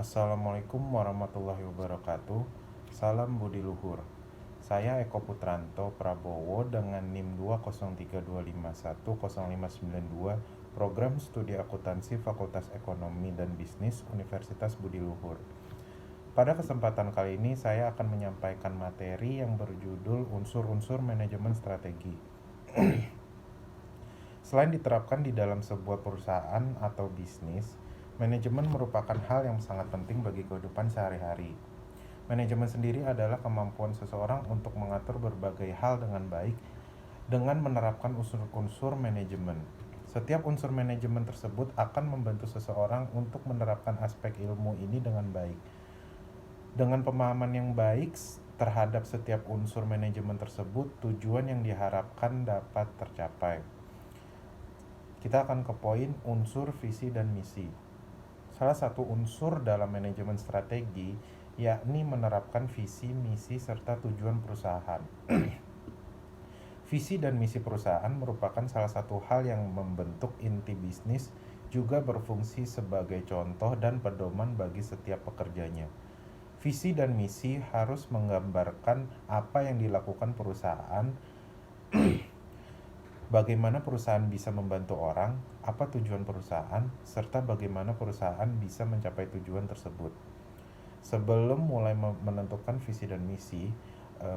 Assalamualaikum warahmatullahi wabarakatuh. Salam budi luhur. Saya Eko Putranto Prabowo dengan NIM 20325100592, Program Studi Akuntansi Fakultas Ekonomi dan Bisnis Universitas Budi Luhur. Pada kesempatan kali ini saya akan menyampaikan materi yang berjudul unsur-unsur manajemen strategi. Selain diterapkan di dalam sebuah perusahaan atau bisnis, manajemen merupakan hal yang sangat penting bagi kehidupan sehari-hari. Manajemen sendiri adalah kemampuan seseorang untuk mengatur berbagai hal dengan baik dengan menerapkan unsur-unsur manajemen. Setiap unsur manajemen tersebut akan membantu seseorang untuk menerapkan aspek ilmu ini dengan baik. Dengan pemahaman yang baik terhadap setiap unsur manajemen tersebut, tujuan yang diharapkan dapat tercapai. Kita akan ke poin unsur visi dan misi. Salah satu unsur dalam manajemen strategi yakni menerapkan visi, misi, serta tujuan perusahaan. Visi dan misi perusahaan merupakan salah satu hal yang membentuk inti bisnis, juga berfungsi sebagai contoh dan pedoman bagi setiap pekerjanya. Visi dan misi harus menggambarkan apa yang dilakukan perusahaan, bagaimana perusahaan bisa membantu orang, apa tujuan perusahaan, serta bagaimana perusahaan bisa mencapai tujuan tersebut. Sebelum mulai menentukan visi dan misi,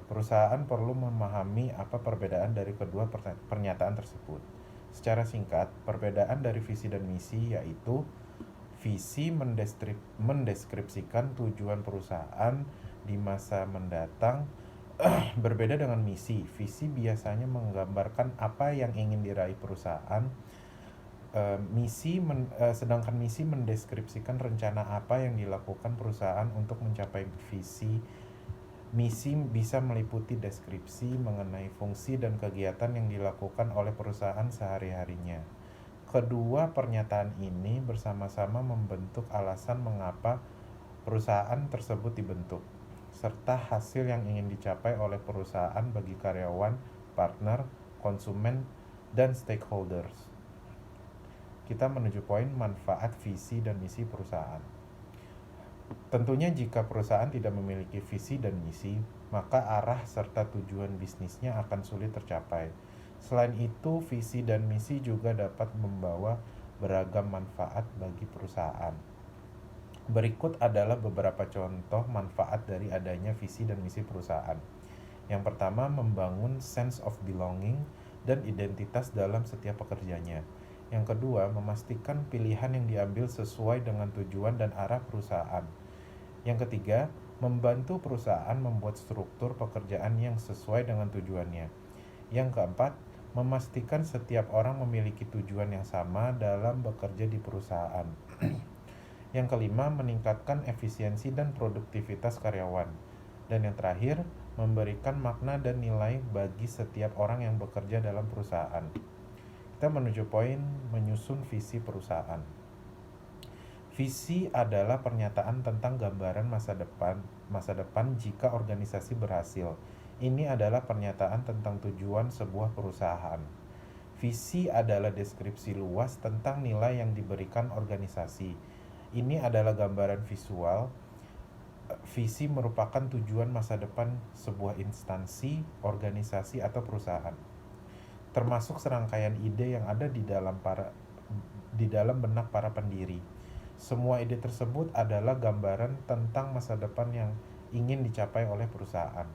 perusahaan perlu memahami apa perbedaan dari kedua pernyataan tersebut. Secara singkat, perbedaan dari visi dan misi yaitu visi mendeskripsikan tujuan perusahaan di masa mendatang. Berbeda dengan misi, visi biasanya menggambarkan apa yang ingin diraih perusahaan. Sedangkan misi mendeskripsikan rencana apa yang dilakukan perusahaan untuk mencapai visi. Misi bisa meliputi deskripsi mengenai fungsi dan kegiatan yang dilakukan oleh perusahaan sehari-harinya. Kedua pernyataan ini bersama-sama membentuk alasan mengapa perusahaan tersebut dibentuk, serta hasil yang ingin dicapai oleh perusahaan bagi karyawan, partner, konsumen, dan stakeholders. Kita menuju poin manfaat visi dan misi perusahaan. Tentunya jika perusahaan tidak memiliki visi dan misi, maka arah serta tujuan bisnisnya akan sulit tercapai. Selain itu, visi dan misi juga dapat membawa beragam manfaat bagi perusahaan. Berikut adalah beberapa contoh manfaat dari adanya visi dan misi perusahaan. Yang pertama, membangun sense of belonging dan identitas dalam setiap pekerjanya. Yang kedua, memastikan pilihan yang diambil sesuai dengan tujuan dan arah perusahaan. Yang ketiga, membantu perusahaan membuat struktur pekerjaan yang sesuai dengan tujuannya. Yang keempat, memastikan setiap orang memiliki tujuan yang sama dalam bekerja di perusahaan. Yang kelima, meningkatkan efisiensi dan produktivitas karyawan. Dan yang terakhir, memberikan makna dan nilai bagi setiap orang yang bekerja dalam perusahaan. Kita menuju poin menyusun visi perusahaan. Visi adalah pernyataan tentang gambaran masa depan jika organisasi berhasil. Ini adalah pernyataan tentang tujuan sebuah perusahaan. Visi adalah deskripsi luas tentang nilai yang diberikan organisasi. Ini adalah gambaran visual. Visi merupakan tujuan masa depan sebuah instansi, organisasi, atau perusahaan, termasuk serangkaian ide yang ada di dalam benak para pendiri. Semua ide tersebut adalah gambaran tentang masa depan yang ingin dicapai oleh perusahaan.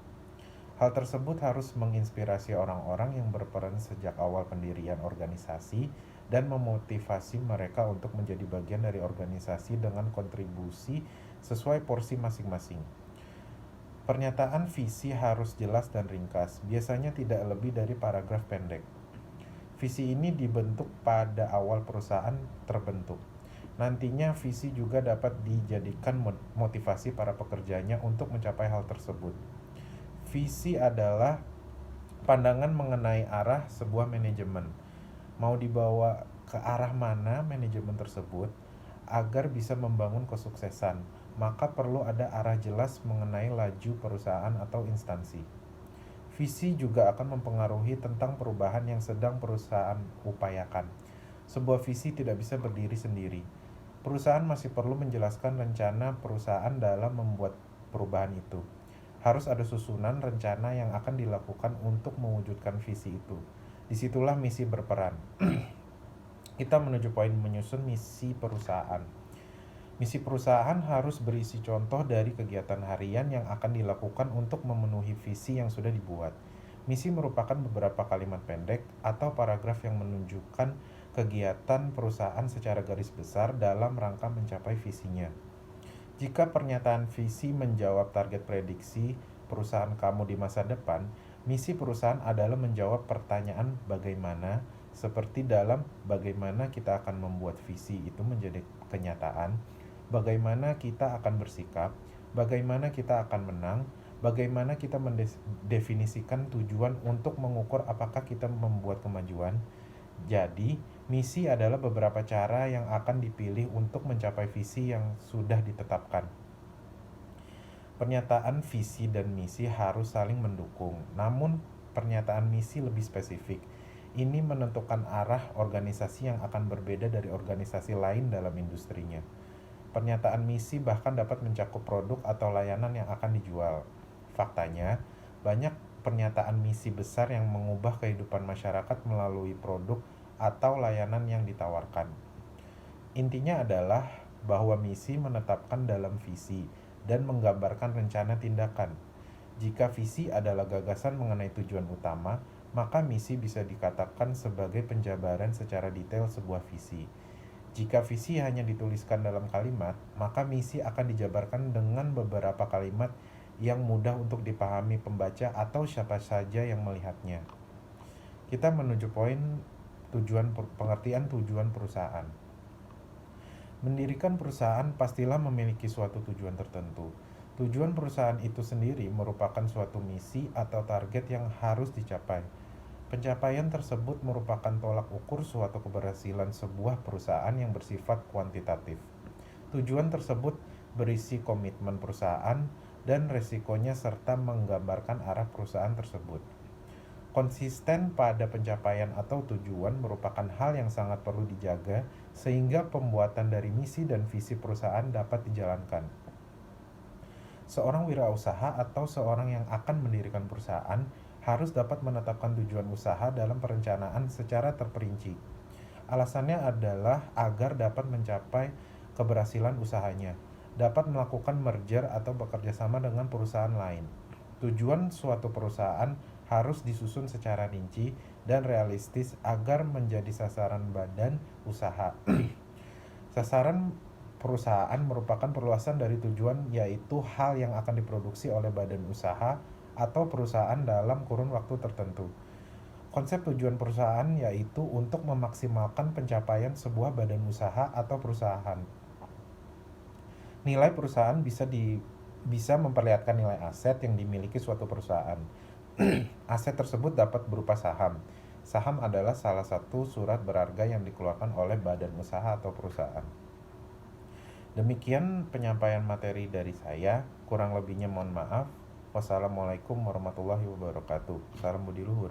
Hal tersebut harus menginspirasi orang-orang yang berperan sejak awal pendirian organisasi dan memotivasi mereka untuk menjadi bagian dari organisasi dengan kontribusi sesuai porsi masing-masing. Pernyataan visi harus jelas dan ringkas, biasanya tidak lebih dari paragraf pendek. Visi ini dibentuk pada awal perusahaan terbentuk. Nantinya visi juga dapat dijadikan motivasi para pekerjanya untuk mencapai hal tersebut. Visi adalah pandangan mengenai arah sebuah manajemen. Mau dibawa ke arah mana manajemen tersebut agar bisa membangun kesuksesan, maka perlu ada arah jelas mengenai laju perusahaan atau instansi. Visi juga akan mempengaruhi tentang perubahan yang sedang perusahaan upayakan. Sebuah visi tidak bisa berdiri sendiri. perusahaan masih perlu menjelaskan rencana perusahaan dalam membuat perubahan itu. Harus ada susunan rencana yang akan dilakukan untuk mewujudkan visi itu. Disitulah misi berperan. Kita menuju poin menyusun misi perusahaan. Misi perusahaan harus berisi contoh dari kegiatan harian yang akan dilakukan untuk memenuhi visi yang sudah dibuat. Misi merupakan beberapa kalimat pendek atau paragraf yang menunjukkan kegiatan perusahaan secara garis besar dalam rangka mencapai visinya. Jika pernyataan visi menjawab target prediksi perusahaan kamu di masa depan, misi perusahaan adalah menjawab pertanyaan bagaimana, seperti dalam bagaimana kita akan membuat visi itu menjadi kenyataan, bagaimana kita akan bersikap, bagaimana kita akan menang, bagaimana kita mendefinisikan tujuan untuk mengukur apakah kita membuat kemajuan. Jadi, misi adalah beberapa cara yang akan dipilih untuk mencapai visi yang sudah ditetapkan. Pernyataan visi dan misi harus saling mendukung, namun pernyataan misi lebih spesifik. Ini menentukan arah organisasi yang akan berbeda dari organisasi lain dalam industrinya. Pernyataan misi bahkan dapat mencakup produk atau layanan yang akan dijual. Faktanya, banyak pernyataan misi besar yang mengubah kehidupan masyarakat melalui produk atau layanan yang ditawarkan. Intinya adalah bahwa misi menetapkan dalam visi dan menggambarkan rencana tindakan. Jika visi adalah gagasan mengenai tujuan utama, maka misi bisa dikatakan sebagai penjabaran secara detail sebuah visi. Jika visi hanya dituliskan dalam kalimat, maka misi akan dijabarkan dengan beberapa kalimat yang mudah untuk dipahami pembaca atau siapa saja yang melihatnya. Kita menuju poin pengertian tujuan perusahaan. Mendirikan perusahaan pastilah memiliki suatu tujuan tertentu. Tujuan perusahaan itu sendiri merupakan suatu misi atau target yang harus dicapai. Pencapaian tersebut merupakan tolak ukur suatu keberhasilan sebuah perusahaan yang bersifat kuantitatif. Tujuan tersebut berisi komitmen perusahaan dan resikonya serta menggambarkan arah perusahaan tersebut. Konsisten pada pencapaian atau tujuan merupakan hal yang sangat perlu dijaga sehingga pembuatan dari misi dan visi perusahaan dapat dijalankan. Seorang wirausaha atau seorang yang akan mendirikan perusahaan harus dapat menetapkan tujuan usaha dalam perencanaan secara terperinci. Alasannya adalah agar dapat mencapai keberhasilan usahanya, dapat melakukan merger atau bekerja sama dengan perusahaan lain. Tujuan suatu perusahaan harus disusun secara rinci dan realistis agar menjadi sasaran badan usaha. Sasaran perusahaan merupakan perluasan dari tujuan, yaitu hal yang akan diproduksi oleh badan usaha atau perusahaan dalam kurun waktu tertentu. Konsep tujuan perusahaan yaitu untuk memaksimalkan pencapaian sebuah badan usaha atau perusahaan. Nilai perusahaan bisa memperlihatkan nilai aset yang dimiliki suatu perusahaan. Aset tersebut dapat berupa saham. Saham adalah salah satu surat berharga yang dikeluarkan oleh badan usaha atau perusahaan. Demikian penyampaian materi dari saya. Kurang lebihnya mohon maaf. Wassalamualaikum warahmatullahi wabarakatuh. Salam budi luhur.